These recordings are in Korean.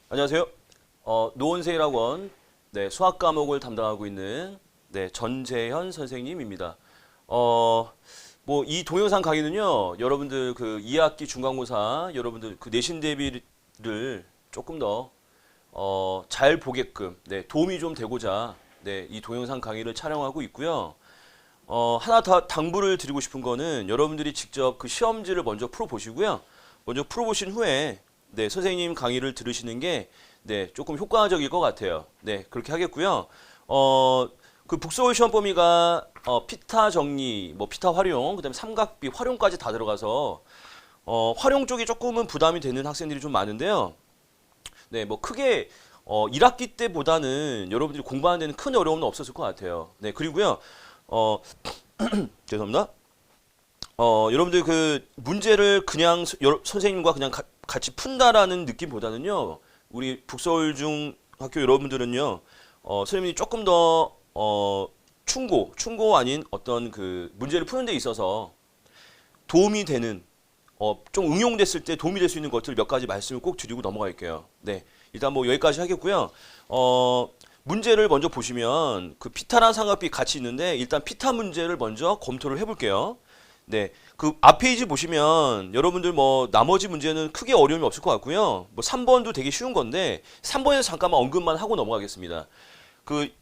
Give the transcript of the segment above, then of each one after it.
안녕하세요. 노원세일학원 수학 과목을 담당하고 있는 전재현 선생님입니다. 이 동영상 강의는요, 여러분들 그 2학기 중간고사 여러분들 그 내신 대비를 조금 더 잘 보게끔 도움이 좀 되고자 이 동영상 강의를 촬영하고 있고요. 하나 더 당부를 드리고 싶은 거는 여러분들이 직접 그 시험지를 먼저 풀어보시고요. 먼저 풀어보신 후에 선생님 강의를 들으시는 게 조금 효과적일 것 같아요. 그렇게 하겠고요. 그 북서울 시험 범위가 피타 정리, 피타 활용, 그다음에 삼각비 활용까지 다 들어가서 활용 쪽이 조금은 부담이 되는 학생들이 좀 많은데요. 크게 1학기 때보다는 여러분들이 공부하는 데는 큰 어려움은 없었을 것 같아요. 그리고요. 죄송합니다. 여러분들 그 문제를 그냥 선생님과 그냥 같이 푼다라는 느낌보다는요, 우리 북서울중학교 여러분들은요, 선생님이 조금 더 충고 아닌 어떤 그 문제를 푸는 데 있어서 도움이 되는 좀 응용됐을 때 도움이 될 수 있는 것들 몇 가지 말씀을 꼭 드리고 넘어갈게요. 일단 여기까지 하겠고요. 문제를 먼저 보시면 그 피타랑 삼각비 같이 있는데 일단 피타 문제를 먼저 검토를 해볼게요. 그 앞 페이지 보시면 여러분들 나머지 문제는 크게 어려움이 없을 것 같고요. 3번도 되게 쉬운 건데 3번에서 잠깐만 언급만 하고 넘어가겠습니다. 그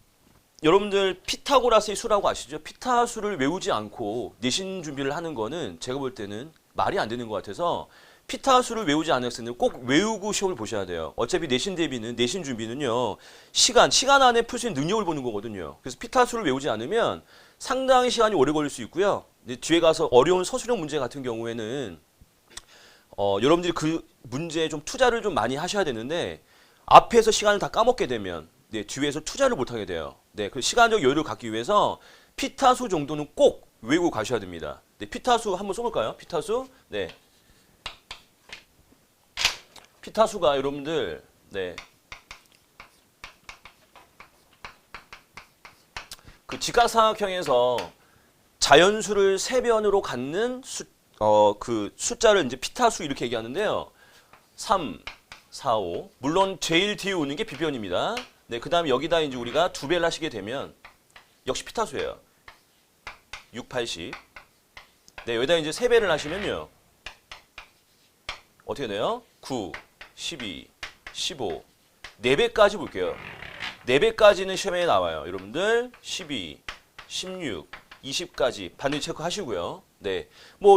여러분들 피타고라스의 수라고 아시죠? 피타수를 외우지 않고 내신 준비를 하는 거는 제가 볼 때는 말이 안 되는 것 같아서 피타수를 외우지 않은 학생들 꼭 외우고 시험을 보셔야 돼요. 어차피 내신 대비는 내신 준비는요. 시간 안에 풀 수 있는 능력을 보는 거거든요. 그래서 피타수를 외우지 않으면 상당히 시간이 오래 걸릴 수 있고요. 뒤에 가서 어려운 서술형 문제 같은 경우에는 여러분들이 그 문제에 좀 투자를 좀 많이 하셔야 되는데 앞에서 시간을 다 까먹게 되면 뒤에서 투자를 못 하게 돼요. 그 시간적 여유를 갖기 위해서 피타수 정도는 꼭 외우고 가셔야 됩니다. 피타수 한번 써볼까요? 피타수. 피타수가 여러분들 그 직각삼각형에서 자연수를 세변으로 갖는 그 숫자를 이제 피타수 이렇게 얘기하는데요. 3, 4, 5. 물론 제일 뒤에 오는 게 비변입니다. 그 다음에 여기다 이제 우리가 두 배를 하시게 되면 역시 피타수예요. 6, 80. 여기다 이제 세 배를 하시면요. 어떻게 돼요? 9, 12, 15. 4배까지 볼게요. 4배까지는 시험에 나와요. 여러분들 12, 16, 20까지 반드시 체크하시고요.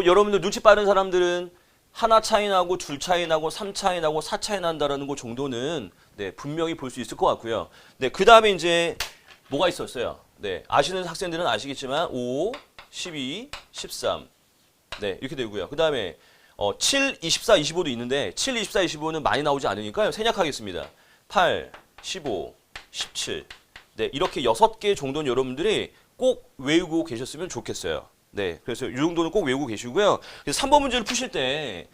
여러분들 눈치 빠른 사람들은 하나 차이 나고 둘 차이 나고 3 차이 나고 4 차이 난다라는 것 정도는 분명히 볼 수 있을 것 같고요. 그 다음에 이제 뭐가 있었어요? 아시는 학생들은 아시겠지만 5, 12, 13. 이렇게 되고요. 그 다음에 7, 24, 25도 있는데 7, 24, 25는 많이 나오지 않으니까요. 생략하겠습니다. 8, 15, 17. 이렇게 6개 정도는 여러분들이 꼭 외우고 계셨으면 좋겠어요. 그래서 이 정도는 꼭 외우고 계시고요. 그래서 3번 문제를 푸실 때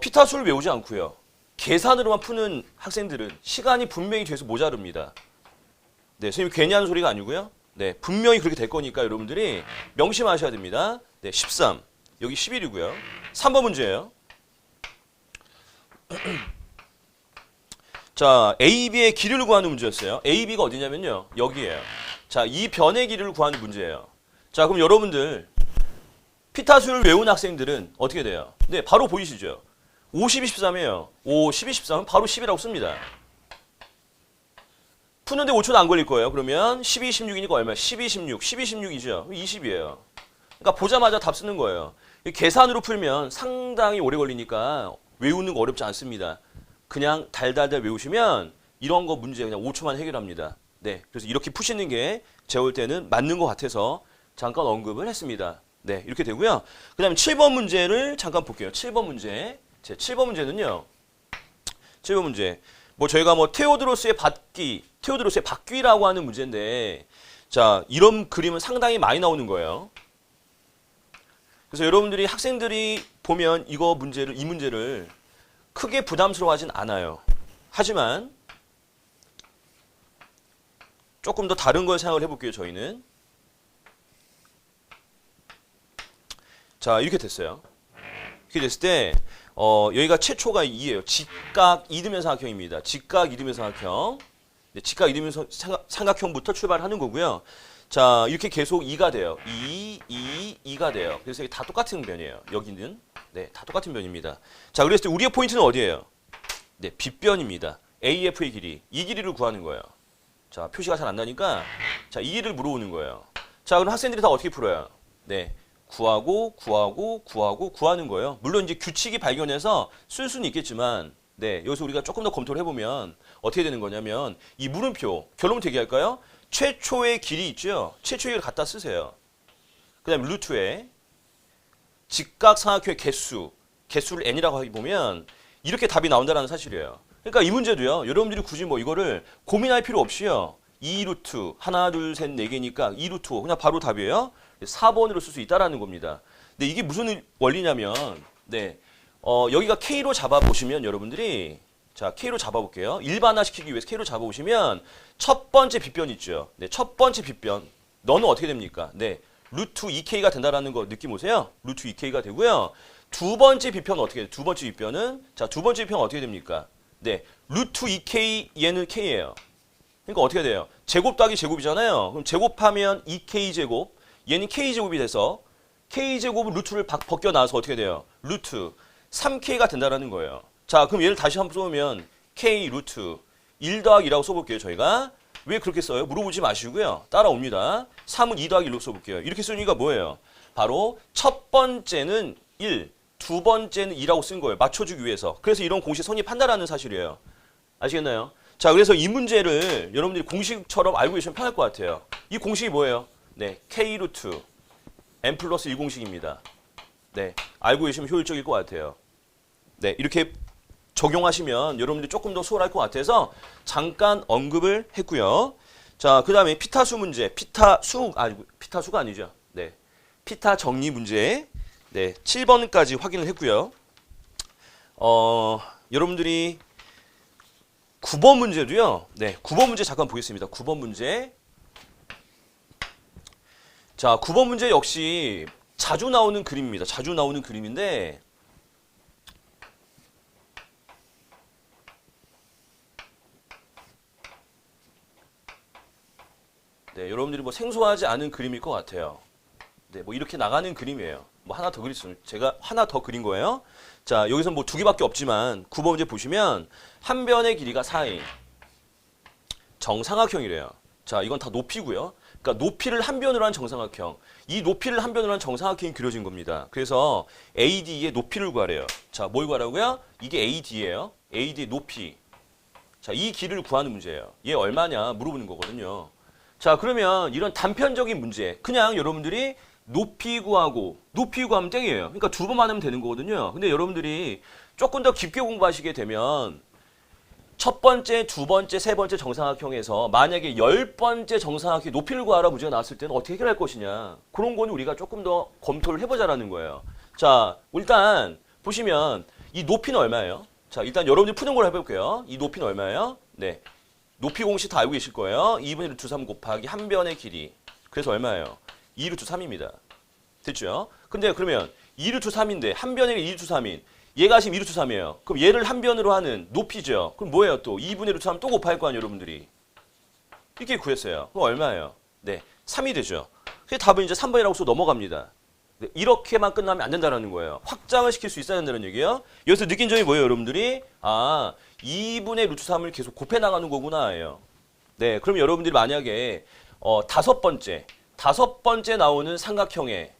피타수를 외우지 않고요. 계산으로만 푸는 학생들은 시간이 분명히 뒤에서 모자릅니다. 선생님 괜히 하는 소리가 아니고요. 분명히 그렇게 될 거니까 여러분들이 명심하셔야 됩니다. 13. 여기 11이고요. 3번 문제예요. 자, A, B의 길이를 구하는 문제였어요. A, B가 어디냐면요. 여기에요. 자, 이 변의 길이를 구하는 문제예요. 자, 그럼 여러분들 피타수를 외운 학생들은 어떻게 돼요? 바로 보이시죠? 5, 12, 13이에요. 5, 12, 13은 바로 10이라고 씁니다. 푸는데 5초도 안 걸릴 거예요. 그러면 12, 16이니까 얼마야? 12, 16, 12, 16이죠. 20이에요. 그러니까 보자마자 답 쓰는 거예요. 계산으로 풀면 상당히 오래 걸리니까 외우는 거 어렵지 않습니다. 그냥 달달달 외우시면 이런 거 문제 그냥 5초만 해결합니다. 그래서 이렇게 푸시는 게 제가 볼 때는 맞는 것 같아서 잠깐 언급을 했습니다. 이렇게 되고요. 그 다음에 7번 문제를 잠깐 볼게요. 7번 문제. 제 7번 문제는요. 7번 문제. 저희가 테오드로스의 바퀴라고 하는 문제인데, 자, 이런 그림은 상당히 많이 나오는 거예요. 그래서 여러분들이 학생들이 보면 이 문제를 크게 부담스러워하진 않아요. 하지만 조금 더 다른 걸 생각을 해볼게요. 저희는 자, 이렇게 됐어요. 이렇게 됐을 때 여기가 최초가 2예요. 직각 이등변 삼각형입니다. 직각 이등변 삼각형. 네, 직각 이등변 삼각형부터 출발하는 거고요. 자, 이렇게 계속 2가 돼요. 2가 돼요. 그래서 이게 다 똑같은 변이에요. 여기는. 네, 다 똑같은 변입니다. 자, 그랬을 때 우리의 포인트는 어디예요? 네, 빗변입니다. AF의 길이. 이 길이를 구하는 거예요. 자, 표시가 잘 안 나니까 자, 이 길이를 물어보는 거예요. 자, 그럼 학생들이 다 어떻게 풀어요? 네. 구하는 거예요. 물론 이제 규칙이 발견해서 쓸 수는 있겠지만, 네, 여기서 우리가 조금 더 검토를 해보면 어떻게 되는 거냐면 이 물음표 결론부터 얘기할까요? 최초의 길이 있죠. 최초의 길을 갖다 쓰세요. 그다음에 루트에 직각삼각형의 개수를 n이라고 해보면 이렇게 답이 나온다는 사실이에요. 그러니까 이 문제도요. 여러분들이 굳이 뭐 이거를 고민할 필요 없이요. 2루트 하나 둘 셋 네 개니까 2루트 그냥 바로 답이에요. 4번으로 쓸 수 있다라는 겁니다. 근데 이게 무슨 원리냐면 네. 여기가 K로 잡아보시면 여러분들이 자, K로 잡아볼게요. 일반화시키기 위해서 K로 잡아보시면 첫 번째 빗변 있죠. 네, 첫 번째 빗변. 너는 어떻게 됩니까? 네, 루트 2K가 된다라는 거 느낌 오세요? 루트 2K가 되고요. 두 번째 빗변은 어떻게 돼요? 두 번째 빗변은 자, 두 번째 빗변은 어떻게 됩니까? 네, 루트 2K 얘는 K예요. 그러니까 어떻게 돼요? 제곱 더하기 제곱이잖아요. 그럼 제곱하면 2K제곱, 얘는 K제곱이 돼서 K제곱은 루트를 벗겨나와서 어떻게 돼요? 루트 3K가 된다라는 거예요. 자, 그럼 얘를 다시 한번 써보면 K 루트 1 더하기 2라고 써볼게요. 저희가 왜 그렇게 써요? 물어보지 마시고요. 따라옵니다. 3은 2 더하기 1로 써볼게요. 이렇게 쓰는 이유가 뭐예요? 바로 첫 번째는 1, 두 번째는 2라고 쓴 거예요. 맞춰주기 위해서. 그래서 이런 공식 성립한다라는 사실이에요. 아시겠나요? 자, 그래서 이 문제를 여러분들이 공식처럼 알고 계시면 편할 것 같아요. 이 공식이 뭐예요? 네, K 루트 n 플러스 1 공식입니다. 네, 알고 계시면 효율적일 것 같아요. 네, 이렇게 적용하시면 여러분들이 조금 더 수월할 것 같아서 잠깐 언급을 했고요. 자, 그 다음에 피타수 문제, 피타수가 아니죠. 네, 피타 정리 문제, 네, 7번까지 확인을 했고요. 여러분들이 9번 문제도요. 네, 9번 문제 잠깐 보겠습니다. 9번 문제. 자, 9번 문제 역시 자주 나오는 그림입니다. 자주 나오는 그림인데 네, 여러분들이 뭐 생소하지 않은 그림일 것 같아요. 네, 뭐 이렇게 나가는 그림이에요. 뭐 하나 더 그렸어요. 제가 하나 더 그린 거예요. 자, 여기서 뭐 두 개밖에 없지만 9번 문제 보시면 한 변의 길이가 4인 정삼각형이래요. 자, 이건 다 높이고요. 그러니까 높이를 한 변으로 한 정삼각형. 이 높이를 한 변으로 한 정삼각형이 그려진 겁니다. 그래서 AD의 높이를 구하래요. 자, 뭘 구하라고요? 이게 AD예요. AD의 높이. 자, 이 길이를 구하는 문제예요. 얘 얼마냐 물어보는 거거든요. 자, 그러면 이런 단편적인 문제, 그냥 여러분들이 높이 구하면 땡이에요. 그러니까 두 번만 하면 되는 거거든요. 근데 여러분들이 조금 더 깊게 공부하시게 되면 첫 번째, 두 번째, 세 번째 정삼각형에서 만약에 10번째 정삼각형 높이를 구하라 문제가 나왔을 때는 어떻게 해결할 것이냐. 그런 거는 우리가 조금 더 검토를 해보자라는 거예요. 자, 일단 보시면 이 높이는 얼마예요? 자, 일단 여러분들이 푸는 걸 해볼게요. 이 높이는 얼마예요? 네. 높이 공식 다 알고 계실 거예요. 2분의 루트 3 곱하기 한 변의 길이. 그래서 얼마예요? 2 루트 3입니다. 됐죠? 근데 그러면 2 루트 3인데 한 변의 2 루트 3인. 얘가 지금 2 루트 3이에요. 그럼 얘를 한 변으로 하는 높이죠. 그럼 뭐예요 또? 2분의 루트 3 또 곱할 거 아니에요, 여러분들이. 이렇게 구했어요. 그럼 얼마예요? 네, 3이 되죠. 그래서 답은 이제 3번이라고 써 넘어갑니다. 네, 이렇게만 끝나면 안 된다는 거예요. 확장을 시킬 수 있어야 된다는 얘기예요. 여기서 느낀 점이 뭐예요, 여러분들이? 아, 2분의 루트 3을 계속 곱해 나가는 거구나 예요. 네, 그럼 여러분들이 만약에 다섯 번째 나오는 삼각형의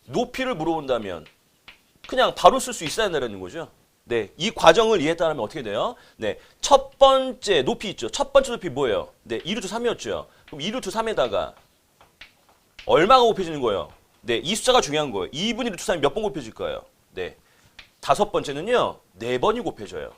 높이를 물어본다면 그냥 바로 쓸 수 있어야 된다는 거죠. 네, 이 과정을 이해했다면 어떻게 돼요? 네, 첫 번째 높이 있죠. 첫 번째 높이 뭐예요? 네, 2루트 3이었죠. 그럼 2루트 3에다가 얼마가 곱해지는 거예요? 네, 이 숫자가 중요한 거예요. 2분의 루트 3이 몇 번 곱해질까요? 네, 다섯 번째는요, 4번이 곱해져요.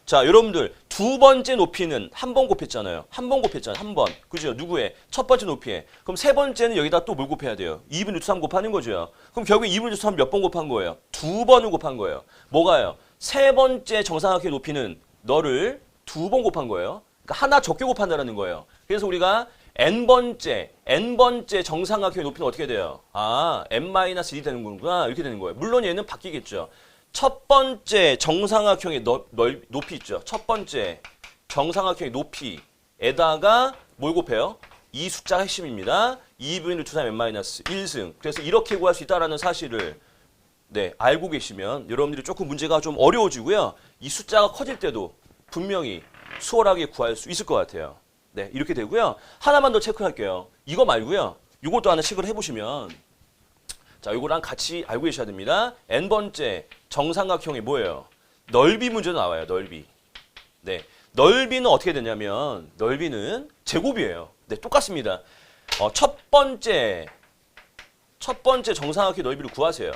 자, 여러분들 두 번째 높이는 한 번 곱했잖아요. 한 번 곱했잖아요. 한 번. 그죠? 누구의? 첫 번째 높이에. 그럼 세 번째는 여기다 또 뭘 곱해야 돼요? 2분의 루트 3 곱하는 거죠. 그럼 결국에 2분의 루트 3 몇 번 곱한 거예요? 두 번을 곱한 거예요. 뭐가요? 세 번째 정삼각형의 높이는 너를 두 번 곱한 거예요. 그러니까 하나 적게 곱한다는 거예요. 그래서 우리가 n번째 정삼각형의 높이는 어떻게 돼요? 아, n-1이 되는 거구나. 이렇게 되는 거예요. 물론 얘는 바뀌겠죠. 첫 번째 정삼각형의 높이 있죠. 첫 번째 정삼각형의 높이에다가 뭘 곱해요? 이 숫자가 핵심입니다. 2분의 루트 3 n-1승. 그래서 이렇게 구할 수 있다는 사실을 네, 알고 계시면 여러분들이 조금 문제가 좀 어려워지고요. 이 숫자가 커질 때도 분명히 수월하게 구할 수 있을 것 같아요. 네, 이렇게 되고요. 하나만 더 체크할게요. 이거 말고요. 이것도 하나 체크를 해보시면 자, 이거랑 같이 알고 계셔야 됩니다. n번째 정삼각형이 뭐예요? 넓이 문제도 나와요. 넓이. 네, 넓이는 어떻게 되냐면 넓이는 제곱이에요. 네, 똑같습니다. 첫 번째 정삼각형 넓이를 구하세요.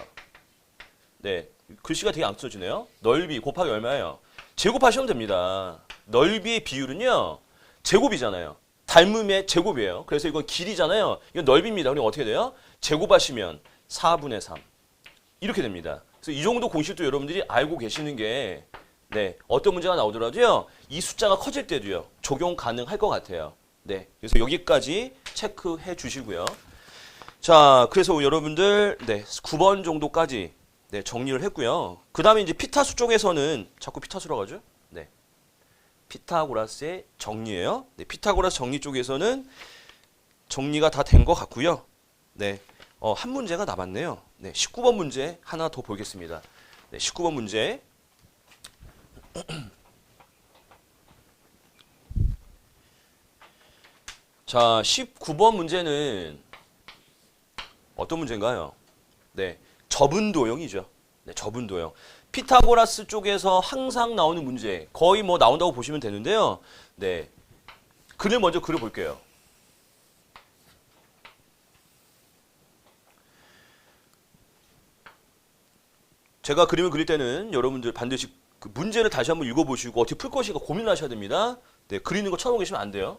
네, 글씨가 되게 안 써지네요. 넓이 곱하기 얼마예요? 제곱하시면 됩니다. 넓이의 비율은요. 제곱이잖아요. 닮음의 제곱이에요. 그래서 이건 길이잖아요. 이건 넓이입니다. 그럼 어떻게 돼요? 제곱하시면 4분의 3. 이렇게 됩니다. 그래서 이 정도 공식도 여러분들이 알고 계시는 게 네, 어떤 문제가 나오더라도요. 이 숫자가 커질 때도요. 적용 가능할 것 같아요. 네, 그래서 여기까지 체크해 주시고요. 자, 그래서 여러분들 네, 9번 정도까지 네, 정리를 했고요. 그 다음에 이제 피타수 쪽에서는 자꾸 피타수라고 하죠? 네. 피타고라스의 정리예요. 네, 피타고라스 정리 쪽에서는 정리가 다 된 것 같고요. 네. 한 문제가 남았네요. 네, 19번 문제 하나 더 보겠습니다. 네, 19번 문제. 자, 19번 문제는 어떤 문제인가요? 네, 접은도형이죠. 네, 접은도형. 피타고라스 쪽에서 항상 나오는 문제, 거의 뭐 나온다고 보시면 되는데요. 네, 글을 먼저 그려볼게요. 제가 그림을 그릴 때는 여러분들 반드시 그 문제를 다시 한번 읽어보시고 어떻게 풀 것인가 고민을 하셔야 됩니다. 네, 그리는 거 쳐다보고 계시면 안 돼요.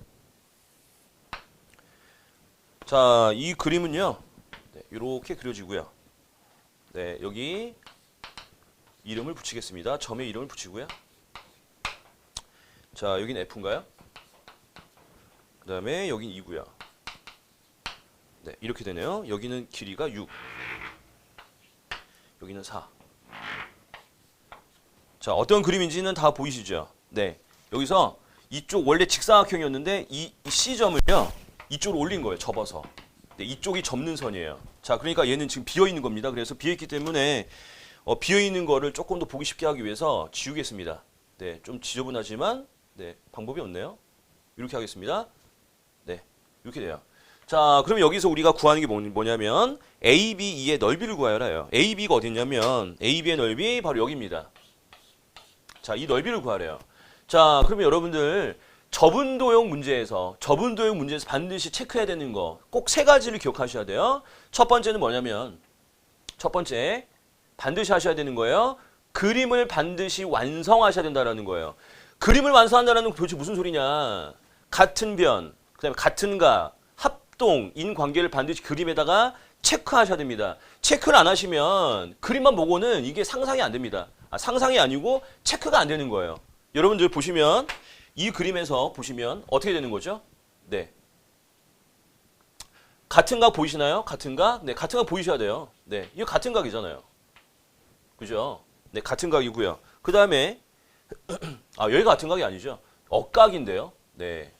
자, 이 그림은요. 네, 이렇게 그려지고요. 네, 여기 이름을 붙이겠습니다. 점에 이름을 붙이고요. 자, 여긴 F인가요? 그 다음에 여긴 2고요. 네, 이렇게 되네요. 여기는 길이가 6. 여기는 4. 자, 어떤 그림인지는 다 보이시죠? 네, 여기서 이쪽 원래 직사각형이었는데 이 C점을요. 이쪽으로 올린 거예요. 접어서. 네, 이쪽이 접는 선이에요. 자, 그러니까 얘는 지금 비어있는 겁니다. 그래서 비어있기 때문에 비어있는 거를 조금 더 보기 쉽게 하기 위해서 지우겠습니다. 네, 좀 지저분하지만 네, 방법이 없네요. 이렇게 하겠습니다. 네, 이렇게 돼요. 자, 그럼 여기서 우리가 구하는 게 뭐냐면 ABE의 넓이를 구하여라 해요. AB가 어디 있냐면 AB의 넓이 바로 여기입니다. 자, 이 넓이를 구하래요. 자, 그러면 여러분들 접은도형 문제에서 반드시 체크해야 되는 거 꼭 세 가지를 기억하셔야 돼요. 첫 번째는 뭐냐면 첫 번째 반드시 하셔야 되는 거예요. 그림을 반드시 완성하셔야 된다는 거예요. 그림을 완성한다는 건 도대체 무슨 소리냐. 같은 변, 그 다음에 같은 각, 합동, 인관계를 반드시 그림에다가 체크하셔야 됩니다. 체크를 안 하시면 그림만 보고는 이게 상상이 안 됩니다. 상상이 아니고 체크가 안 되는 거예요. 여러분들 보시면 이 그림에서 보시면 어떻게 되는 거죠? 네. 같은 각 보이시나요? 같은 각? 네, 같은 각 보이셔야 돼요. 네, 이거 같은 각이잖아요. 그죠? 네, 같은 각이고요. 그 다음에 여기가 같은 각이 아니죠. 억각인데요. 네.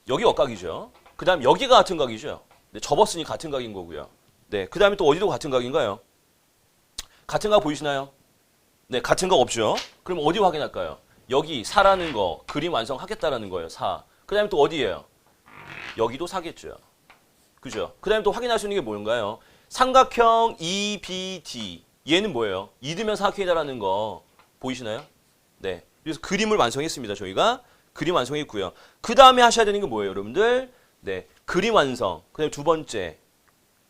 여기 억각이죠. 그 다음 여기가 같은 각이죠. 네, 접었으니 같은 각인 거고요. 네, 그 다음에 또 어디도 같은 각인가요? 같은 각 보이시나요? 네, 같은 각 없죠. 그럼 어디 확인할까요? 여기 4라는 거, 그림 완성하겠다라는 거예요. 4. 그 다음에 또 어디예요? 여기도 4겠죠. 그죠? 그 다음에 또 확인할 수 있는 게 뭔가요? 삼각형 EBD. 얘는 뭐예요? 이등변 삼각형이다라는 거 보이시나요? 네. 그래서 그림을 완성했습니다. 저희가 그림 완성했고요. 그 다음에 하셔야 되는 게 뭐예요, 여러분들? 네. 그림 완성. 그 다음에 두 번째,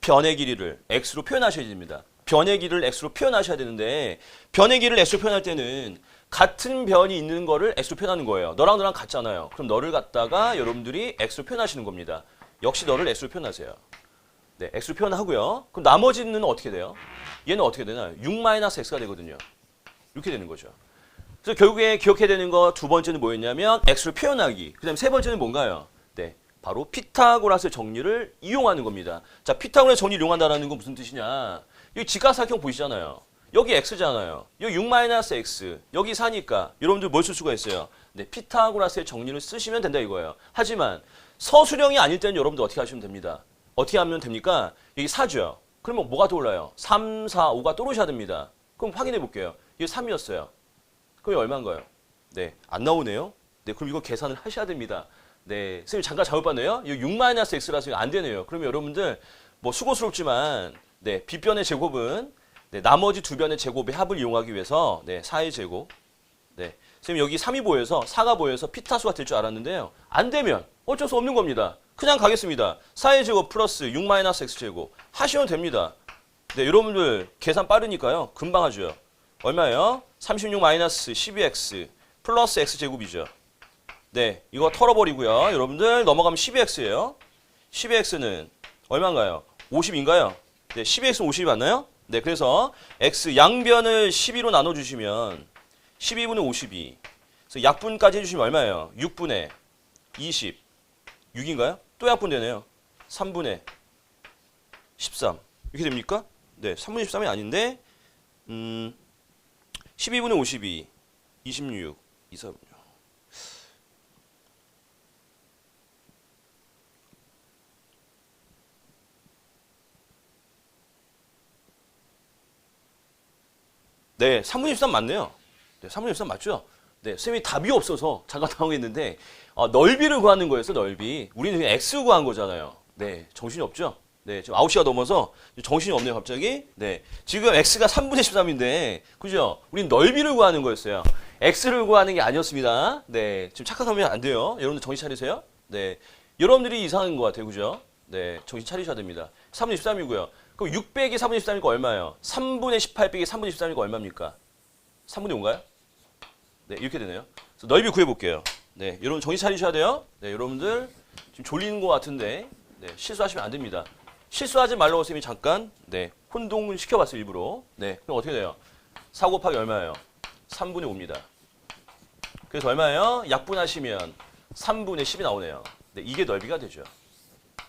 변의 길이를 x로 표현하셔야 됩니다. 변의 길이를 x로 표현하셔야 되는데 변의 길이를 x로 표현할 때는 같은 변이 있는 거를 x로 표현하는 거예요. 너랑 너랑 같잖아요. 그럼 너를 갖다가 여러분들이 x로 표현하시는 겁니다. 역시 너를 x로 표현하세요. 네, x로 표현하고요. 그럼 나머지는 어떻게 돼요? 얘는 어떻게 되나요? 6-x가 되거든요. 이렇게 되는 거죠. 그래서 결국에 기억해야 되는 거 두 번째는 뭐였냐면 x로 표현하기. 그 다음에 세 번째는 뭔가요? 바로 피타고라스의 정리를 이용하는 겁니다. 자, 피타고라스의 정리를 이용한다는 건 무슨 뜻이냐? 여기 직각삼각형 보이시잖아요. 여기 x잖아요. 여기 6-x. 여기 4니까 여러분들 뭘 쓸 수가 있어요? 네, 피타고라스의 정리를 쓰시면 된다 이거예요. 하지만 서술형이 아닐 때는 여러분들 어떻게 하시면 됩니다. 어떻게 하면 됩니까? 여기 4죠. 그러면 뭐가 떠올라요? 3, 4, 5가 떠오르셔야 됩니다. 그럼 확인해 볼게요. 이게 3이었어요. 그럼 얼마인가요? 네, 안 나오네요. 네, 그럼 이거 계산을 하셔야 됩니다. 네, 선생님 잠깐 잘못 봤네요. 이거 6-x라서 안 되네요. 그러면 여러분들 뭐 수고스럽지만 네, 빗변의 제곱은 네, 나머지 두 변의 제곱의 합을 이용하기 위해서 네, 4의 제곱. 네, 선생님 여기 3이 보여서 4가 보여서 피타수가 될 줄 알았는데요. 안 되면 어쩔 수 없는 겁니다. 그냥 가겠습니다. 4의 제곱 플러스 6-x 제곱 하시면 됩니다. 네, 여러분들 계산 빠르니까요. 금방 하죠. 얼마예요? 36-12x 플러스 x 제곱이죠. 네, 이거 털어버리고요. 여러분들 넘어가면 12x예요. 12x는 얼마인가요? 50인가요? 네, 12x는 50이 맞나요? 네, 그래서 x 양변을 12로 나눠주시면 12분의 52. 그래서 약분까지 해주시면 얼마예요? 6분의 20. 6인가요? 또 약분되네요. 3분의 13. 이렇게 됩니까? 네, 3분의 13이 아닌데 12분의 52. 26. 24분요. 네, 3분의 13 맞네요. 네, 3분의 13 맞죠? 네, 쌤이 답이 없어서 잠깐 당황했는데 넓이를 구하는 거였어, 넓이. 우리는 그냥 x 구한 거잖아요. 네, 정신이 없죠? 네, 지금 9시가 넘어서 정신이 없네요, 갑자기. 네, 지금 x가 3분의 13인데, 그죠? 우린 넓이를 구하는 거였어요. x를 구하는 게 아니었습니다. 네, 지금 착각하면 안 돼요. 여러분들 정신 차리세요. 네, 여러분들이 이상한 것 같아요, 그죠? 네, 정신 차리셔야 됩니다. 3분의 13이고요. 그럼 6 빼기 3분의 13이니까 얼마예요? 3분의 18 빼기 3분의 13이니까 얼마입니까? 3분의 5인가요? 네, 이렇게 되네요. 그래서 넓이 구해볼게요. 네, 여러분 정신 차리셔야 돼요. 네, 여러분들 지금 졸리는 것 같은데 네, 실수하시면 안 됩니다. 실수하지 말라고 쌤이 잠깐 네, 혼동을 시켜봤어요, 일부러. 네, 그럼 어떻게 돼요? 4 곱하기 얼마예요? 3분의 5입니다. 그래서 얼마예요? 약분하시면 3분의 10이 나오네요. 네, 이게 넓이가 되죠.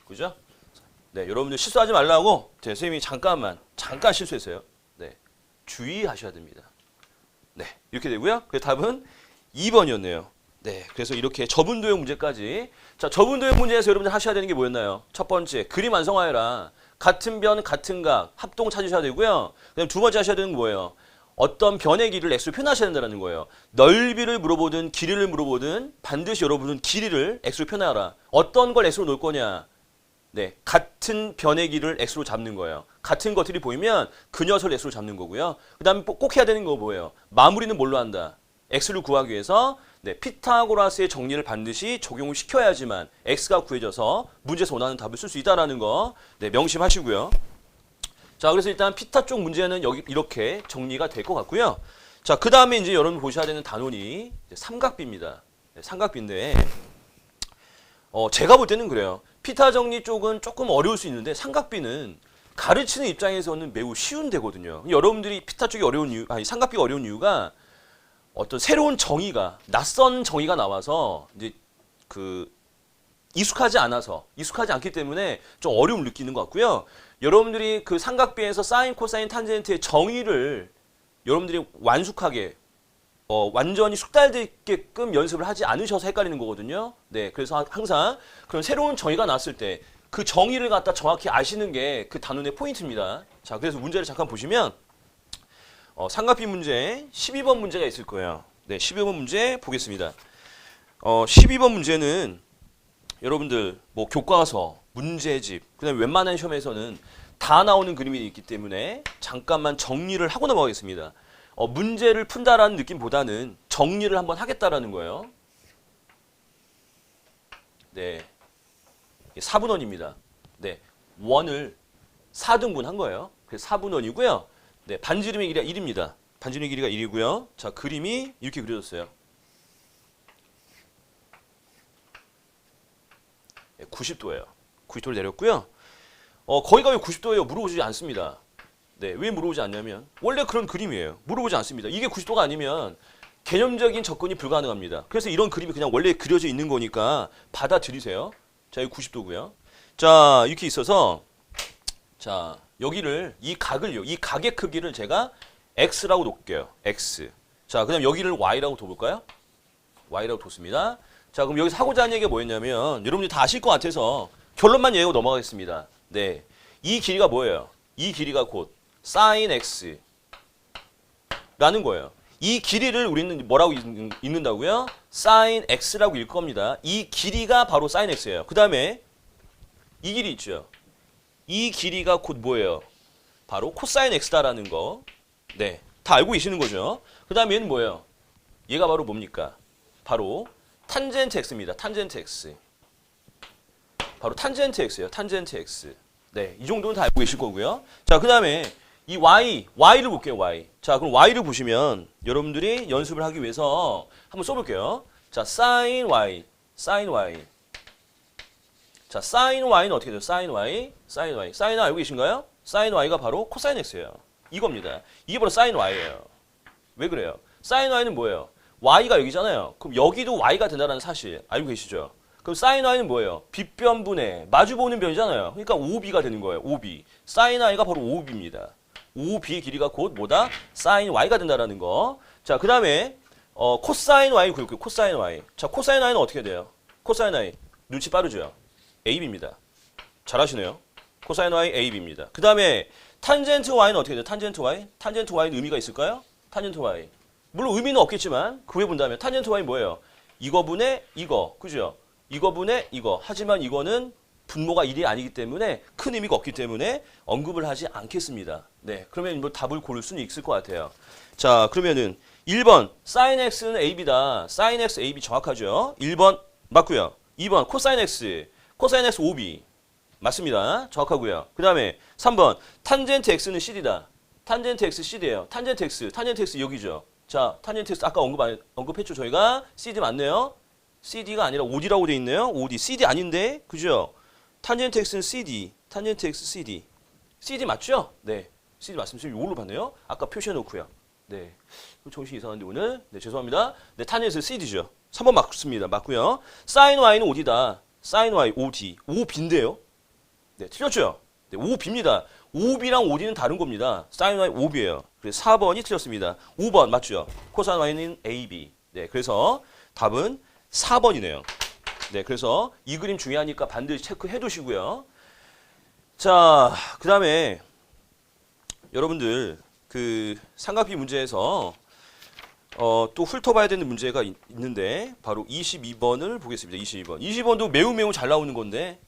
그죠? 네, 여러분들 실수하지 말라고 네, 선생님이 잠깐 실수했어요. 네, 주의하셔야 됩니다. 네, 이렇게 되고요. 그 답은 2번이었네요. 네, 그래서 이렇게 저분도형 문제까지. 자, 저분도형 문제에서 여러분들 하셔야 되는 게 뭐였나요? 첫 번째, 그림 완성하여라. 같은 변, 같은 각, 합동 찾으셔야 되고요. 그다음 두 번째 하셔야 되는 건 뭐예요? 어떤 변의 길이를 x로 표현하셔야 된다는 거예요. 넓이를 물어보든 길이를 물어보든 반드시 여러분은 길이를 x로 표현하라. 어떤 걸 x로 놓을 거냐? 네, 같은 변의 길이를 x로 잡는 거예요. 같은 것들이 보이면 그 녀석을 x로 잡는 거고요. 그 다음에 꼭 해야 되는 거 뭐예요? 마무리는 뭘로 한다? x를 구하기 위해서 네, 피타고라스의 정리를 반드시 적용을 시켜야지만 x가 구해져서 문제에서 원하는 답을 쓸 수 있다는 거 네, 명심하시고요. 자, 그래서 일단 피타 쪽 문제는 여기 이렇게 정리가 될 것 같고요. 자, 그 다음에 이제 여러분 보셔야 되는 단원이 삼각비입니다. 네, 삼각비인데 제가 볼 때는 그래요. 피타 정리 쪽은 조금 어려울 수 있는데 삼각비는 가르치는 입장에서는 매우 쉬운 데거든요. 여러분들이 피타 쪽이 어려운 이유, 아니 삼각비가 어려운 이유가 어떤 새로운 정의가 낯선 정의가 나와서 이제 그 익숙하지 않기 때문에 좀 어려움을 느끼는 것 같고요. 여러분들이 그 삼각비에서 사인, 코사인, 탄젠트의 정의를 여러분들이 완숙하게 완전히 숙달되게끔 연습을 하지 않으셔서 헷갈리는 거거든요. 네, 그래서 항상 그런 새로운 정의가 나왔을 때 그 정의를 갖다 정확히 아시는 게 그 단원의 포인트입니다. 자, 그래서 문제를 잠깐 보시면 삼각비 문제 12번 문제가 있을 거예요. 네, 12번 문제 보겠습니다. 12번 문제는 여러분들 뭐 교과서, 문제집, 그다음에 웬만한 시험에서는 다 나오는 그림이 있기 때문에 잠깐만 정리를 하고 넘어가겠습니다. 문제를 푼다라는 느낌보다는 정리를 한번 하겠다라는 거예요. 네, 4분원입니다. 네, 원을 4등분 한 거예요. 그래서 4분원이고요. 네, 반지름의 길이가 1입니다. 반지름의 길이가 1이고요. 자, 그림이 이렇게 그려졌어요. 90도예요. 90도를 내렸고요. 거기가 왜 90도예요? 물어보지 않습니다. 네, 왜 물어보지 않냐면 원래 그런 그림이에요. 물어보지 않습니다. 이게 90도가 아니면 개념적인 접근이 불가능합니다. 그래서 이런 그림이 그냥 원래 그려져 있는 거니까 받아들이세요. 자, 여기 90도고요. 자, 이렇게 있어서 자, 여기를 이 각을요. 이 각의 크기를 제가 x라고 놓을게요. x. 자, 그다음 여기를 y라고 둬볼까요? y라고 뒀습니다. 자, 그럼 여기서 하고자 하는 얘기가 뭐였냐면 여러분들이 다 아실 것 같아서 결론만 얘기하고 넘어가겠습니다. 네. 이 길이가 뭐예요? 이 길이가 곧 sin x 라는 거예요. 이 길이를 우리는 뭐라고 읽는다고요? sin x라고 읽을 겁니다. 이 길이가 바로 sin x예요. 그 다음에 이 길이 있죠. 이 길이가 곧 뭐예요? 바로 코사인 x다라는 거. 네. 다 알고 계시는 거죠. 그 다음에 얘는 뭐예요? 얘가 바로 뭡니까? 바로 탄젠트 x입니다. 탄젠트 x. 바로 탄젠트 x예요. 탄젠트 x. 네. 이 정도는 다 알고 계실 거고요. 자, 그 다음에 이 y를 볼게요. y. 자, 그럼 y를 보시면 여러분들이 연습을 하기 위해서 한번 써볼게요. 자, sin y. 자, sin y는 어떻게 돼요? sin y. sin 알고 계신가요? sin y가 바로 코사인 x예요. 이겁니다. 이게 바로 sin y예요. 왜 그래요? sin y는 뭐예요? y가 여기잖아요. 그럼 여기도 y가 된다는 사실 알고 계시죠? 그럼 sin y는 뭐예요? 빗변분의 마주보는 변이잖아요. 그러니까 OB가 되는 거예요. OB. sin y가 바로 OB입니다. OB의 길이가 곧 뭐다? sin y가 된다라는 거. 자, 그 다음에 코사인 y 그릴게요. 코사인 y. 자, 코사인 y는 어떻게 돼요? 코사인 y. 눈치 빠르죠? AB입니다. 잘하시네요. 코사인 y AB입니다. 그 다음에 탄젠트 y는 어떻게 돼요? 탄젠트 y? 탄젠트 y는 의미가 있을까요? 탄젠트 y. 물론 의미는 없겠지만 그 후에 본다면 탄젠트 y 뭐예요? 이거분의 이거. 그죠? 이거분의 이거. 하지만 이거는 분모가 1이 아니기 때문에 큰 의미가 없기 때문에 언급을 하지 않겠습니다. 네, 그러면 뭐 답을 고를 수는 있을 것 같아요. 자, 그러면은 1번 sin x는 ab다. sin x ab 정확하죠? 1번 맞고요. 2번 코사인 x. 코사인 x ob. 맞습니다. 정확하고요. 그 다음에 3번 탄젠트 x는 cd다. 탄젠트 x cd예요. 탄젠트 x 여기죠. 자, 탄젠트 x 아까 언급했죠. 저희가 cd 맞네요. cd가 아니라 od라고 돼 있네요. od. cd 아닌데. 그죠? 탄젠트 x는 cd. 탄젠트 x cd. cd 맞죠? 네. cd 맞습니다. 지금 이걸로 봤네요. 아까 표시해 놓고요. 네. 정신이 이상한데 오늘. 네, 죄송합니다. 네, 탄젠트 cd죠. 3번 맞습니다. 맞고요. sin y는 od다. sin y od. ob인데요. 네, 틀렸죠? 네, ob입니다. ob랑 od는 다른 겁니다. sin y ob이에요. 그래서 4번이 틀렸습니다. 5번 맞죠? 코사인 y는 ab. 네, 그래서 답은 4번이네요. 네, 그래서 이 그림 중요하니까 반드시 체크해 두시고요. 자, 그 다음에 여러분들 그 삼각비 문제에서 또 훑어봐야 되는 문제가 있는데 바로 22번을 보겠습니다. 22번. 22번도 매우 잘 나오는 건데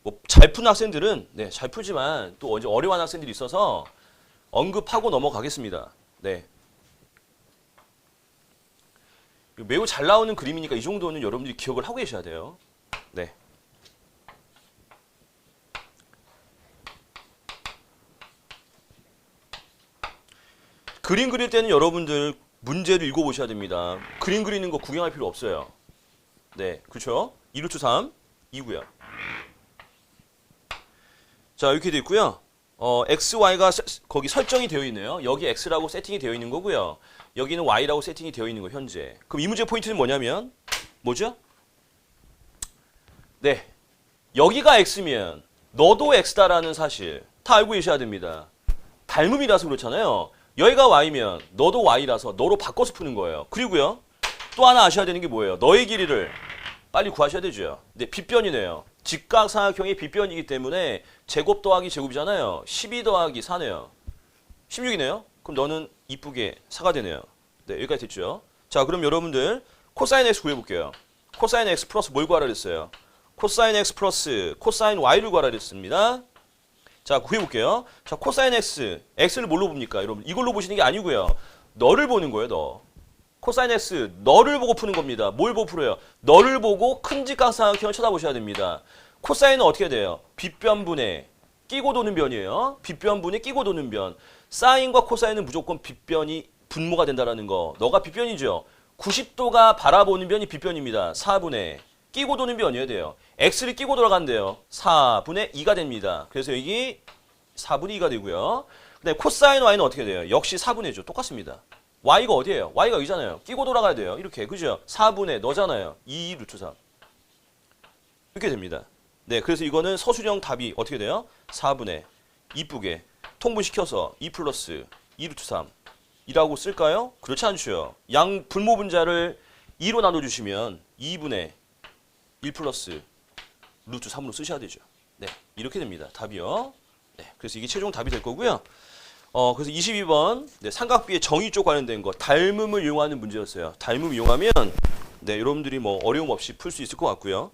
뭐 잘 푼 학생들은 네, 잘 풀지만 또 어제 어려운 학생들이 있어서 언급하고 넘어가겠습니다. 네. 매우 잘 나오는 그림이니까 이 정도는 여러분들이 기억을 하고 계셔야 돼요. 네. 그림 그릴 때는 여러분들 문제를 읽어보셔야 됩니다. 그림 그리는 거 구경할 필요 없어요. 네, 그렇죠? 2루트 3, 2고요. 자, 이렇게 돼 있고요. x, y가 거기 설정이 되어 있네요. 여기 x라고 세팅이 되어 있는 거고요. 여기는 y라고 세팅이 되어 있는 거 현재. 그럼 이 문제 포인트는 뭐냐면 뭐죠? 네, 여기가 x면 너도 x다라는 사실 다 알고 계셔야 됩니다. 닮음이라서 그렇잖아요. 여기가 y면 너도 y라서 너로 바꿔서 푸는 거예요. 그리고요, 또 하나 아셔야 되는 게 뭐예요? 너의 길이를 빨리 구하셔야 되죠. 네, 빗변이네요. 직각삼각형의 빗변이기 때문에 제곱 더하기 제곱이잖아요. 12 더하기 4네요. 16이네요. 그럼 너는 이쁘게 4가 되네요. 네, 여기까지 됐죠. 자, 그럼 여러분들 코사인 x 구해볼게요. 코사인 x 플러스 뭘 구하라 그랬어요? 코사인 x 플러스 코사인 y를 구하라 그랬습니다. 자, 구해볼게요. 자, 코사인 x. x를 뭘로 봅니까? 여러분, 이걸로 보시는 게 아니고요. 너를 보는 거예요, 너. 코사인 x, 너를 보고 푸는 겁니다. 뭘 보고 풀어요? 너를 보고 큰 직각삼각형을 쳐다보셔야 됩니다. 코사인은 어떻게 돼요? 빗변분의 끼고 도는 변이에요. 빗변분의 끼고 도는 변. 사인과 코사인은 무조건 빗변이 분모가 된다라는 거. 너가 빗변이죠. 90도가 바라보는 변이 빗변입니다. 4분의 끼고 도는 변이어야 돼요. x를 끼고 돌아간대요. 4분의 2가 됩니다. 그래서 여기 4분의 2가 되고요. 근데 코사인 y는 어떻게 돼요? 역시 4분의 2죠. 똑같습니다. y가 어디예요? y가 여기잖아요. 끼고 돌아가야 돼요. 이렇게. 그죠? 4분의 너잖아요. 2 루트 3. 이렇게 됩니다. 네, 그래서 이거는 서술형 답이 어떻게 돼요? 4분의 이쁘게 통분시켜서 2 플러스 2 루트 3 이라고 쓸까요? 그렇지 않죠. 양 분모 분자를 2로 나눠주시면 2분의 1 플러스 루트 3으로 쓰셔야 되죠. 네, 이렇게 됩니다. 답이요. 네, 그래서 이게 최종 답이 될 거고요. 그래서 22번 네, 삼각비의 정의 쪽 관련된 거 닮음을 이용하는 문제였어요. 닮음을 이용하면 네, 여러분들이 뭐 어려움 없이 풀 수 있을 것 같고요.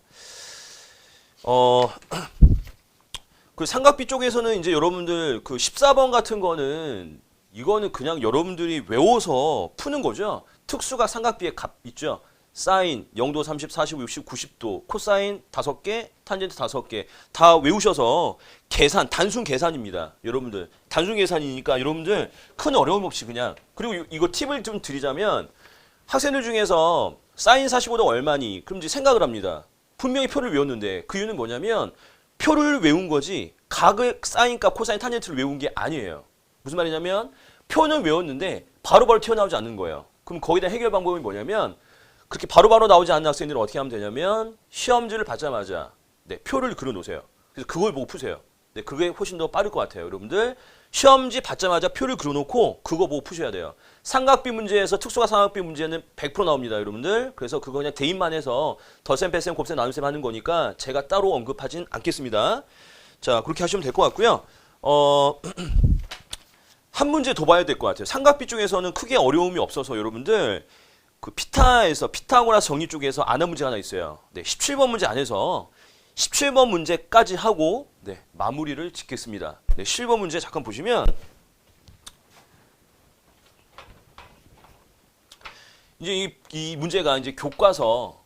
그 삼각비 쪽에서는 이제 여러분들 그 14번 같은 거는 이거는 그냥 여러분들이 외워서 푸는 거죠. 특수각 삼각비의 값 있죠. 사인 0도 30, 45, 60, 90도, 코사인 5개, 탄젠트 5개 다 외우셔서 계산, 단순 계산입니다. 여러분들 단순 계산이니까 여러분들 큰 어려움 없이 그냥 그리고 이거 팁을 좀 드리자면 학생들 중에서 사인 45도 얼마니? 그럼 이제 생각을 합니다. 분명히 표를 외웠는데 그 이유는 뭐냐면 표를 외운 거지 각의 사인값, 코사인, 탄젠트를 외운 게 아니에요. 무슨 말이냐면 표는 외웠는데 바로바로 튀어나오지 않는 거예요. 그럼 거기에 대한 해결 방법이 뭐냐면 그렇게 바로바로 나오지 않는 학생들은 어떻게 하면 되냐면 시험지를 받자마자 네, 표를 그려 놓으세요. 그래서 그걸 보고 푸세요. 네, 그게 훨씬 더 빠를 것 같아요. 여러분들 시험지 받자마자 표를 그려 놓고 그거 보고 푸셔야 돼요. 삼각비 문제에서 특수각 삼각비 문제는 100% 나옵니다. 여러분들. 그래서 그거 그냥 대입만 해서 덧셈, 뺄셈, 곱셈, 나눗셈 하는 거니까 제가 따로 언급하진 않겠습니다. 자, 그렇게 하시면 될 것 같고요. 한 문제 더 봐야 될 것 같아요. 삼각비 쪽에서는 크게 어려움이 없어서 여러분들 그 피타고라스 정리 쪽에서 아는 문제가 하나 있어요. 네, 17번 문제 안에서 17번 문제까지 하고 네, 마무리를 짓겠습니다. 네, 17번 문제 잠깐 보시면 이제 이 문제가 이제 교과서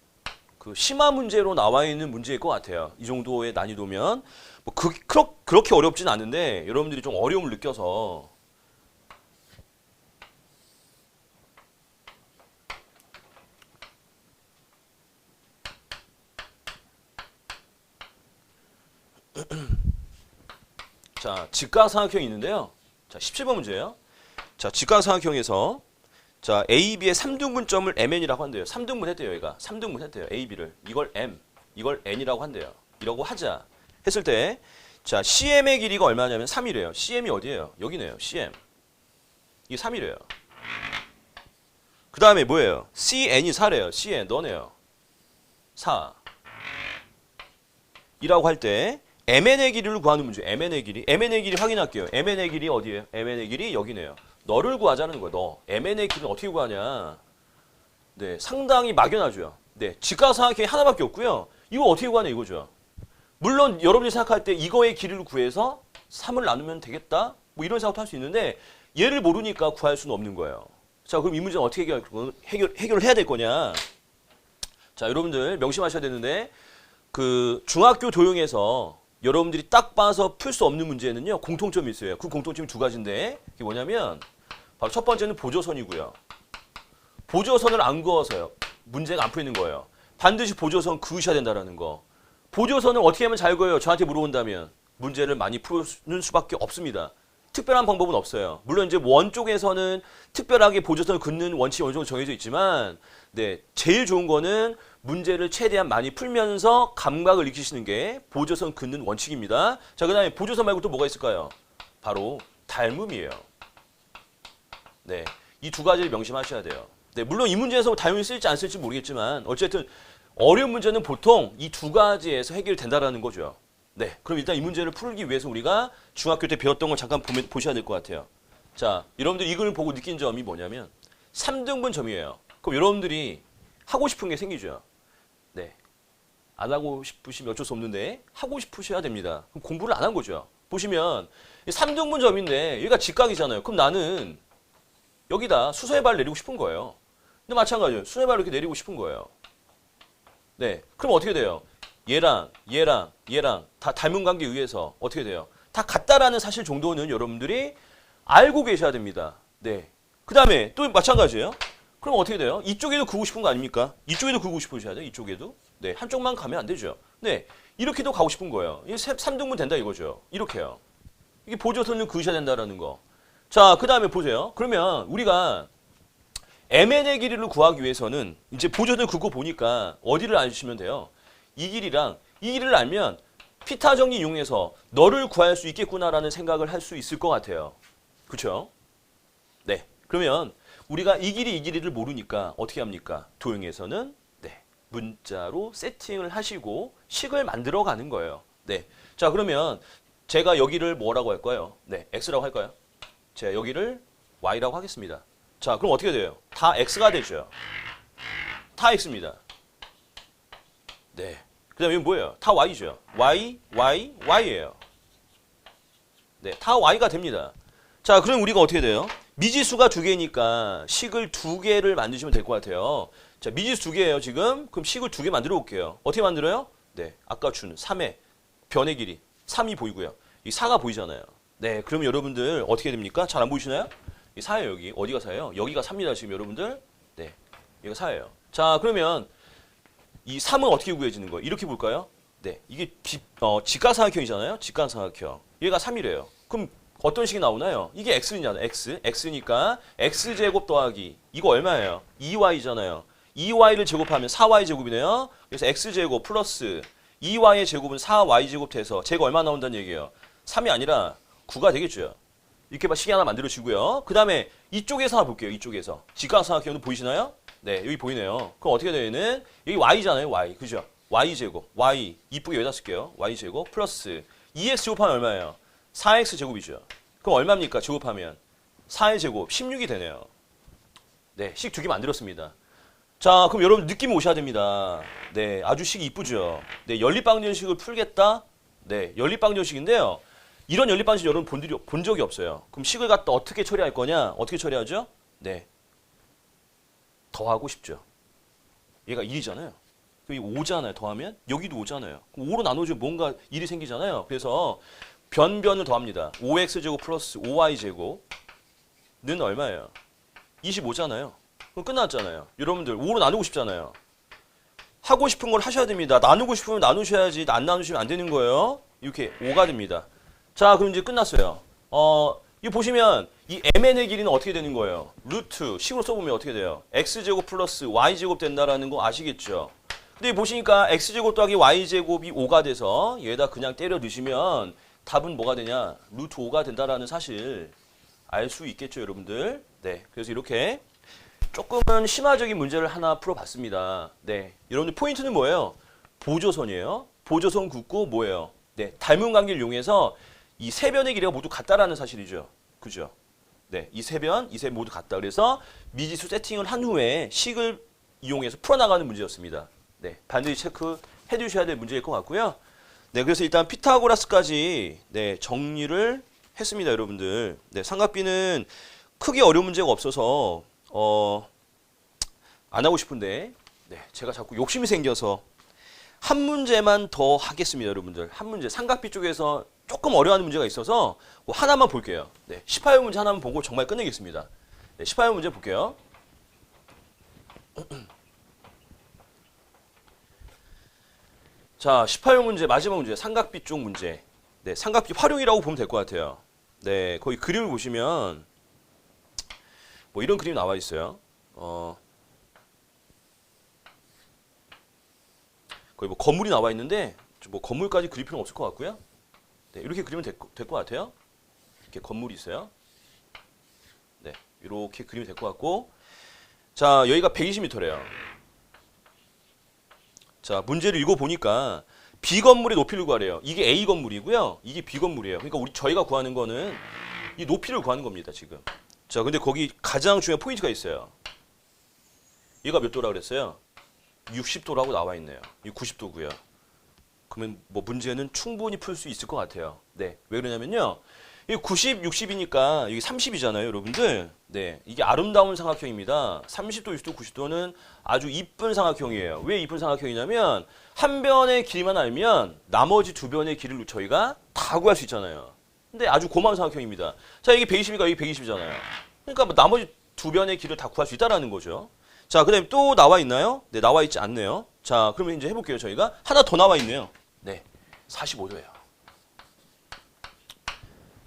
그 심화 문제로 나와 있는 문제일 것 같아요. 이 정도의 난이도면 뭐 그렇게 어렵진 않은데 여러분들이 좀 어려움을 느껴서 자, 직각삼각형이 있는데요. 자, 17번 문제예요. 자, 직각삼각형에서 자, A, B의 3등분점을 MN이라고 한대요. 3등분 했대요, 얘가. 3등분 했대요. A, B를. 이걸 M, 이걸 N이라고 한대요. 이라고 하자. 했을 때 자, CM의 길이가 얼마냐면 3이래요. CM이 어디예요? 여기네요. CM. 이게 3이래요. 그 다음에 뭐예요? CN이 4래요. CN 너네요. 4. 이라고 할 때 MN의 길이를 구하는 문제. MN의 길이. MN의 길이 확인할게요. MN의 길이 어디예요? MN의 길이 여기네요. 너를 구하자는 거야. 너. MN의 길이는 어떻게 구하냐? 네, 상당히 막연하죠. 네, 직각삼각형이 하나밖에 없고요. 이거 어떻게 구하냐 이거죠. 물론 여러분이 생각할 때 이거의 길이를 구해서 3을 나누면 되겠다. 뭐 이런 생각도 할 수 있는데 얘를 모르니까 구할 수는 없는 거예요. 자, 그럼 이 문제는 어떻게 해결을 해야 될 거냐? 자, 여러분들 명심하셔야 되는데 그 중학교 도형에서 여러분들이 딱 봐서 풀 수 없는 문제는요. 공통점이 있어요. 그 공통점이 두 가지인데 그게 뭐냐면 바로 첫 번째는 보조선이고요. 보조선을 안 그어서요. 문제가 안 풀리는 거예요. 반드시 보조선 그으셔야 된다는 거. 보조선을 어떻게 하면 잘 그어요? 저한테 물어본다면 문제를 많이 푸는 수밖에 없습니다. 특별한 방법은 없어요. 물론 이제 원 쪽에서는 특별하게 보조선을 긋는 원칙이 어느 정도 정해져 있지만 네, 제일 좋은 거는 문제를 최대한 많이 풀면서 감각을 익히시는 게 보조선 긋는 원칙입니다. 자, 그 다음에 보조선 말고 또 뭐가 있을까요? 바로 닮음이에요. 네, 이 두 가지를 명심하셔야 돼요. 네, 물론 이 문제에서 닮음이 쓸지 안 쓸지 모르겠지만 어쨌든 어려운 문제는 보통 이 두 가지에서 해결된다라는 거죠. 네, 그럼 일단 이 문제를 풀기 위해서 우리가 중학교 때 배웠던 걸 잠깐 보셔야 될 것 같아요. 자, 여러분들 이걸 보고 느낀 점이 뭐냐면 3등분 점이에요. 그럼 여러분들이 하고 싶은 게 생기죠. 네, 안 하고 싶으시면 어쩔 수 없는데 하고 싶으셔야 됩니다. 그럼 공부를 안 한 거죠. 보시면 3등분 점인데 얘가 직각이잖아요. 그럼 나는 여기다 수선의 발을 내리고 싶은 거예요. 근데 마찬가지예요. 수선의 발을 이렇게 내리고 싶은 거예요. 네, 그럼 어떻게 돼요? 얘랑 다 닮은 관계에 의해서 어떻게 돼요? 다 같다라는 사실 정도는 여러분들이 알고 계셔야 됩니다. 네. 그 다음에 또 마찬가지예요. 그럼 어떻게 돼요? 이쪽에도 그고 싶은 거 아닙니까? 이쪽에도 그고 싶으셔야 돼요. 이쪽에도. 네, 한쪽만 가면 안 되죠. 네, 이렇게도 가고 싶은 거예요. 이게 3등분 된다 이거죠. 이렇게요. 이게 보조선을 그으셔야 된다라는 거. 자, 그 다음에 보세요. 그러면 우리가 MN의 길이를 구하기 위해서는 이제 보조선을 긋고 보니까 어디를 아시면 돼요? 이 길이랑 이 길이를 알면 피타 정리 이용해서 너를 구할 수 있겠구나라는 생각을 할 수 있을 것 같아요. 그렇죠? 네. 그러면 우리가 이 길이를 모르니까 어떻게 합니까? 도형에서는 네. 문자로 세팅을 하시고 식을 만들어 가는 거예요. 네. 자, 그러면 제가 여기를 뭐라고 할까요? 네. x라고 할까요? 제가 여기를 y라고 하겠습니다. 자, 그럼 어떻게 돼요? 다 x가 되죠. 다 x입니다. 네. 그 다음에 이건 뭐예요? 다 y죠. y예요. 네. 다 y가 됩니다. 자, 그럼 우리가 어떻게 돼요? 미지수가 두 개니까 식을 두 개를 만드시면 될 것 같아요. 자, 미지수 두 개예요, 지금. 그럼 식을 두 개 만들어 볼게요. 어떻게 만들어요? 네. 아까 준 3의 변의 길이 3이 보이고요. 이 4가 보이잖아요. 네. 그러면 여러분들 어떻게 됩니까? 잘 안 보이시나요? 이 4예요, 여기. 어디가 4예요? 여기가 3입니다, 지금 여러분들. 네. 여기가 4예요. 자, 그러면 이 3은 어떻게 구해지는 거예요? 이렇게 볼까요? 네. 이게 직각삼각형이잖아요? 직각삼각형. 얘가 3이래요. 그럼 어떤 식이 나오나요? 이게 x잖아요. x니까 x제곱 더하기 이거 얼마예요? 2y잖아요. 2y를 제곱하면 4y 제곱이네요. 그래서 x제곱 플러스 2y의 제곱은 4y 제곱 돼서 제가 얼마 나온다는 얘기예요? 3이 아니라 9가 되겠죠. 이렇게 식이 하나 만들어지고요. 그 다음에 이쪽에서 하나 볼게요. 이쪽에서 직각삼각형도 보이시나요? 네, 여기 보이네요. 그럼 어떻게 되는? 여기 y잖아요. y. 그죠? y제곱. y. 이쁘게 여기다 쓸게요. y제곱 플러스 2x 제곱하면 얼마예요? 4x 제곱이죠. 그럼 얼마입니까? 제곱하면 4의 제곱 16이 되네요. 네, 식 두 개 만들었습니다. 자, 그럼 여러분 느낌 오셔야 됩니다. 네, 아주 식이 이쁘죠. 네, 연립방정식을 풀겠다. 네, 연립방정식인데요. 이런 연립방정식 여러분 본 적이 없어요. 그럼 식을 갖다 어떻게 처리할 거냐? 어떻게 처리하죠? 네, 더하고 싶죠. 얘가 1이잖아요. 여기 5잖아요. 더하면 여기도 5잖아요. 5로 나누어지면 뭔가 일이 생기잖아요. 그래서 변변을 더합니다. 5x제곱 플러스 5y제곱는 얼마예요? 25잖아요. 그럼 끝났잖아요. 여러분들 5로 나누고 싶잖아요. 하고 싶은 걸 하셔야 됩니다. 나누고 싶으면 나누셔야지 안 나누시면 안 되는 거예요. 이렇게 5가 됩니다. 자, 그럼 이제 끝났어요. 이거 보시면 이 mn의 길이는 어떻게 되는 거예요? 루트 식으로 써보면 어떻게 돼요? x제곱 플러스 y제곱 된다라는 거 아시겠죠? 근데 보시니까 x제곱 더하기 y제곱이 5가 돼서 얘에다 그냥 때려 넣으시면 답은 뭐가 되냐? 루트 5가 된다라는 사실 알 수 있겠죠, 여러분들? 네, 그래서 이렇게 조금은 심화적인 문제를 하나 풀어봤습니다. 네, 여러분들 포인트는 뭐예요? 보조선이에요. 보조선 긋고 뭐예요? 네, 닮은 관계를 이용해서 이 세 변의 길이가 모두 같다라는 사실이죠. 그죠? 네, 이 세 변, 이 세 모두 같다. 그래서 미지수 세팅을 한 후에 식을 이용해서 풀어나가는 문제였습니다. 네, 반드시 체크해 주셔야 될 문제일 것 같고요. 네, 그래서 일단 피타고라스까지 네, 정리를 했습니다, 여러분들. 네, 삼각비는 크게 어려운 문제가 없어서 안 하고 싶은데 네, 제가 자꾸 욕심이 생겨서 한 문제만 더 하겠습니다, 여러분들. 한 문제, 삼각비 쪽에서 조금 어려워하는 문제가 있어서 하나만 볼게요. 네, 18번 문제 하나만 보고 정말 끝내겠습니다. 네, 18번 문제 볼게요. 자, 18번 문제, 마지막 문제, 삼각비 쪽 문제. 네, 삼각비 활용이라고 보면 될 것 같아요. 네, 거기 그림을 보시면 뭐 이런 그림이 나와 있어요. 거의 뭐 건물이 나와 있는데 뭐 건물까지 그릴 필요는 없을 것 같고요. 네, 이렇게 그리면 될 것 같아요. 이렇게 건물이 있어요. 네, 이렇게 그리면 될 것 같고, 자, 여기가 120m래요. 자, 문제를 읽어보니까 B 건물의 높이를 구하래요. 이게 A 건물이고요. 이게 B 건물이에요. 그러니까 저희가 구하는 거는 이 높이를 구하는 겁니다, 지금. 자, 근데 거기 가장 중요한 포인트가 있어요. 얘가 몇 도라고 그랬어요? 60도라고 나와 있네요. 이 90도고요. 그러면 뭐 문제는 충분히 풀 수 있을 것 같아요. 네, 왜 그러냐면요. 이 90, 60이니까 여기 30이잖아요, 여러분들. 네, 이게 아름다운 삼각형입니다. 30도, 60도, 90도는 아주 이쁜 삼각형이에요. 왜 이쁜 삼각형이냐면 한 변의 길이만 알면 나머지 두 변의 길이를 저희가 다 구할 수 있잖아요. 근데 아주 고마운 삼각형입니다. 자, 이게 120이니까 여기 120이잖아요. 그러니까 뭐 나머지 두 변의 길을 다 구할 수 있다라는 거죠. 자, 그 다음에 또 나와 있나요? 네, 나와 있지 않네요. 자, 그러면 이제 해볼게요, 저희가. 하나 더 나와 있네요. 네, 45도예요.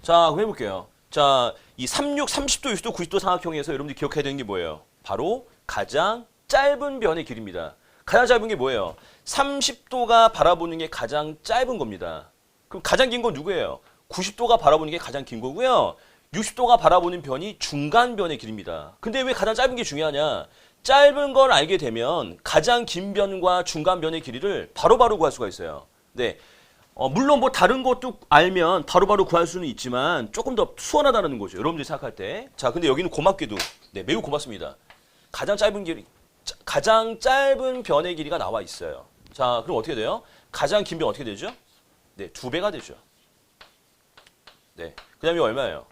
자, 그럼 해볼게요. 자, 이 36, 30도, 60도, 90도 삼각형에서 여러분들이 기억해야 되는 게 뭐예요? 바로 가장 짧은 변의 길입니다. 가장 짧은 게 뭐예요? 30도가 바라보는 게 가장 짧은 겁니다. 그럼 가장 긴 건 누구예요? 90도가 바라보는 게 가장 긴 거고요. 60도가 바라보는 변이 중간 변의 길입니다. 근데 왜 가장 짧은 게 중요하냐? 짧은 걸 알게 되면 가장 긴 변과 중간 변의 길이를 바로바로 구할 수가 있어요. 네. 물론 뭐 다른 것도 알면 바로바로 구할 수는 있지만 조금 더 수월하다는 거죠. 여러분들이 생각할 때. 자, 근데 여기는 고맙게도 네, 매우 고맙습니다. 가장 짧은 변의 길이가 나와 있어요. 자, 그럼 어떻게 돼요? 가장 긴 변 어떻게 되죠? 네, 2배가 되죠. 네. 그다음에 얼마예요?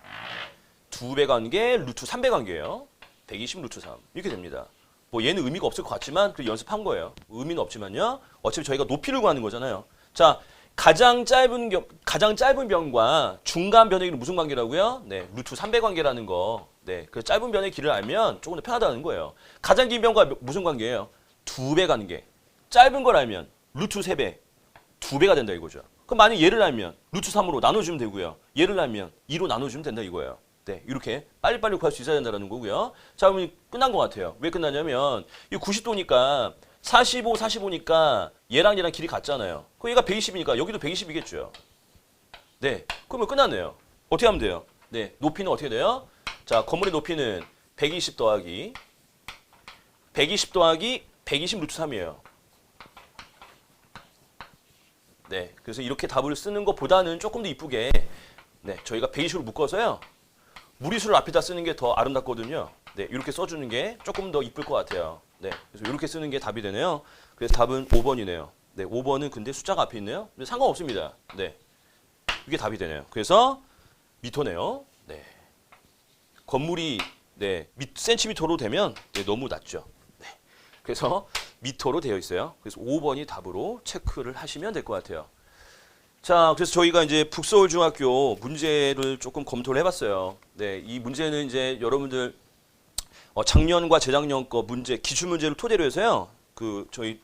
2배 관계, 루트 3배 관계예요. 120 루트 3. 이렇게 됩니다. 뭐 얘는 의미가 없을 것 같지만 그 연습한 거예요. 의미는 없지만요. 어차피 저희가 높이를 구하는 거잖아요. 자, 가장 짧은 변과 중간 변의 길은 무슨 관계라고요? 네, 루트 3배 관계라는 거. 네, 그 짧은 변의 길을 알면 조금 더 편하다는 거예요. 가장 긴 변과 무슨 관계예요? 2배 관계. 짧은 걸 알면 루트 3배, 2배가 된다 이거죠. 그럼 만약 얘를 알면 루트 3으로 나눠주면 되고요. 얘를 알면 2로 나눠주면 된다 이거예요. 네, 이렇게 빨리빨리 구할 수 있어야 된다는 거고요. 자, 그럼 끝난 것 같아요. 왜 끝나냐면 이 90도니까 45니까 얘랑 길이 같잖아요. 그럼 얘가 120이니까 여기도 120이겠죠. 네, 그러면 끝났네요. 어떻게 하면 돼요? 네, 높이는 어떻게 돼요? 자, 건물의 높이는 120 더하기 120 루트 3이에요. 네, 그래서 이렇게 답을 쓰는 것보다는 조금 더 이쁘게 네, 저희가 120으로 묶어서요. 무리수를 앞에다 쓰는 게 더 아름답거든요. 네, 이렇게 써주는 게 조금 더 이쁠 것 같아요. 네, 그래서 이렇게 쓰는 게 답이 되네요. 그래서 답은 5번이네요. 네, 5번은 근데 숫자가 앞에 있네요. 근데 상관없습니다. 네, 이게 답이 되네요. 그래서 미터네요. 네, 건물이 네, 센티미터로 되면 네, 너무 낮죠. 네, 그래서 미터로 되어 있어요. 그래서 5번이 답으로 체크를 하시면 될 것 같아요. 자, 그래서 저희가 이제 북서울중학교 문제를 조금 검토를 해봤어요. 네, 이 문제는 이제 여러분들 작년과 재작년 거 문제, 기출 문제를 토대로 해서요. 그 저희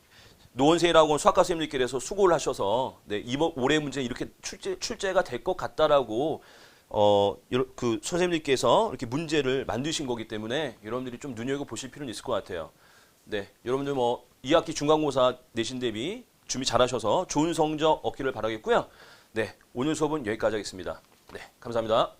노원세일학원 수학과 선생님들께서 수고를 하셔서 네, 이번 올해 문제 이렇게 출제가 될 것 같다라고 그 선생님들께서 이렇게 문제를 만드신 거기 때문에 여러분들이 좀 눈여겨 보실 필요는 있을 것 같아요. 네, 여러분들 뭐 2학기 중간고사 내신 대비 준비 잘하셔서 좋은 성적 얻기를 바라겠고요. 네, 오늘 수업은 여기까지 하겠습니다. 네, 감사합니다.